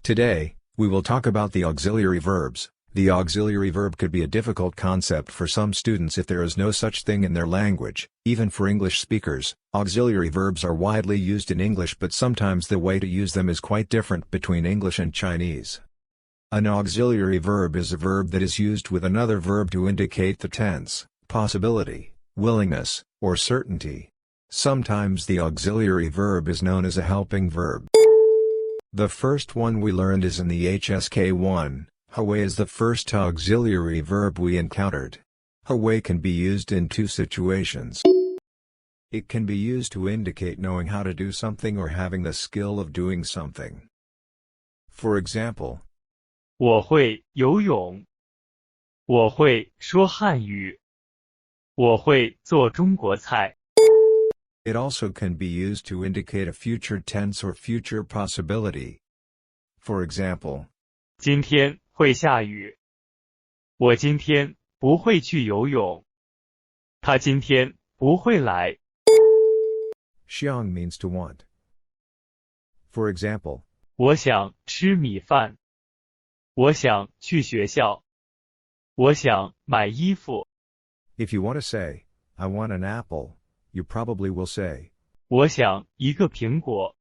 Today, we will talk about the auxiliary verbs. The auxiliary verb could be a difficult concept for some students if there is no such thing in their language. Even for English speakers, auxiliary verbs are widely used in English, but sometimes the way to use them is quite different between English and Chinese. An auxiliary verb is a verb that is used with another verb to indicate the tense, possibility, willingness, or certainty. Sometimes the auxiliary verb is known as a helping verb. The first one we learned is in the HSK1. Haway is the first auxiliary verb we encountered. Haway can be used in two situations. It can be used to indicate knowing how to do something or having the skill of doing something. For example, 我会游泳。我会说汉语。我会做中国菜。 It also can be used to indicate a future tense or future possibility. For example, 今天会下雨。我今天不会去游泳。他今天不会来。 xiang means to want. For example, 我想吃米饭。我想去学校。我想买衣服。 if you want to say, I want an apple, you probably will say, 我想一个苹果。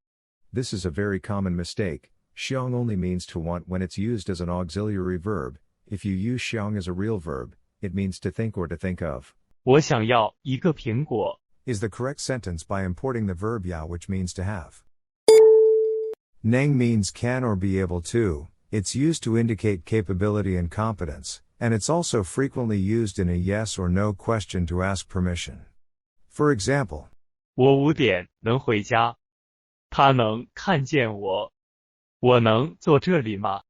this is a very common mistake. Xiang only means to want when it's used as an auxiliary verb. If you use xiang as a real verb, it means to think or to think of. 我想要一个苹果。 Is the correct sentence by importing the verb yao, which means to have. Neng means can or be able to. It's used to indicate capability and competence, and it's also frequently used in a yes or no question to ask permission. For example, 我5点能回家。他能看见我。我能坐这里吗？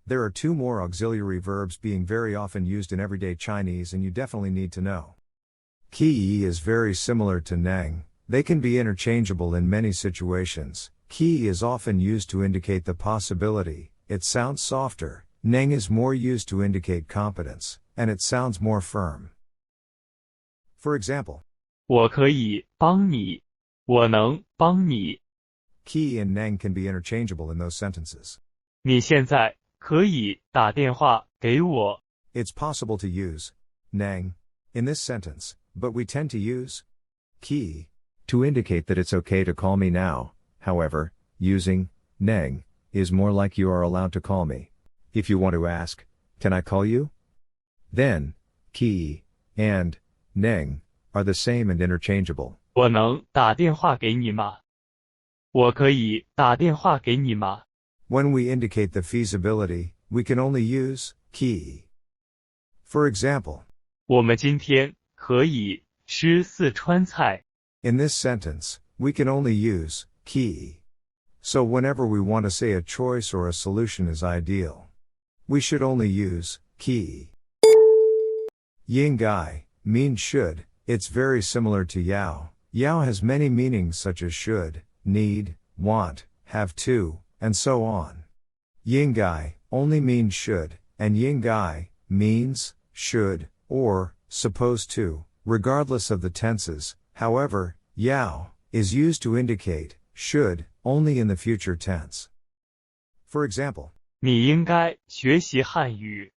there are two more auxiliary verbs being very often used in everyday Chinese and you definitely need to know. Ki is very similar to neng. They can be interchangeable in many situations. Ki is often used to indicate the possibility, it sounds softer. Neng is more used to indicate competence, and it sounds more firm. For example, 我可以帮你。我能帮你。 Ki and neng can be interchangeable in those sentences. 你现在可以打电话给我。 It's possible to use neng in this sentence, but we tend to use ki to indicate that it's okay to call me now. However, using neng is more like you are allowed to call me. If you want to ask, can I call you? Then, ki and neng are the same and interchangeable. 我能打电话给你吗？我可以打电话给你吗？ When we indicate the feasibility, we can only use ki. For example, 我们今天可以吃四川菜。 in this sentence, we can only use ki. So whenever we want to say a choice or a solution is ideal, we should only use ki. Yinggai means should. It's very similar to yao. Yao has many meanings such as should, need, want, have to, and so on. Yinggai only means should, and yinggai means should, or supposed to, regardless of the tenses. However, yao is used to indicate should only in the future tense. For example, 你应该学习汉语。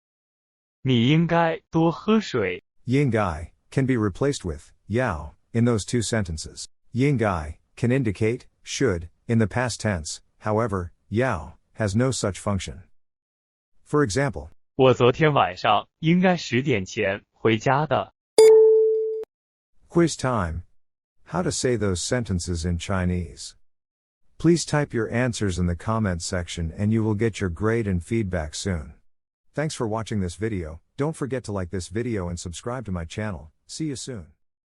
你应该多喝水。 yinggai can be replaced with yao in those two sentences. Yinggai can indicate should in the past tense. However, yao has no such function. For example, 我昨天晚上应该10点前回家的。 quiz time. How to say those sentences in Chinese. Please type your answers in the comment section and you will get your grade and feedback soon. Thanks for watching this video. Don't forget to like this video and subscribe to my channel. See you soon.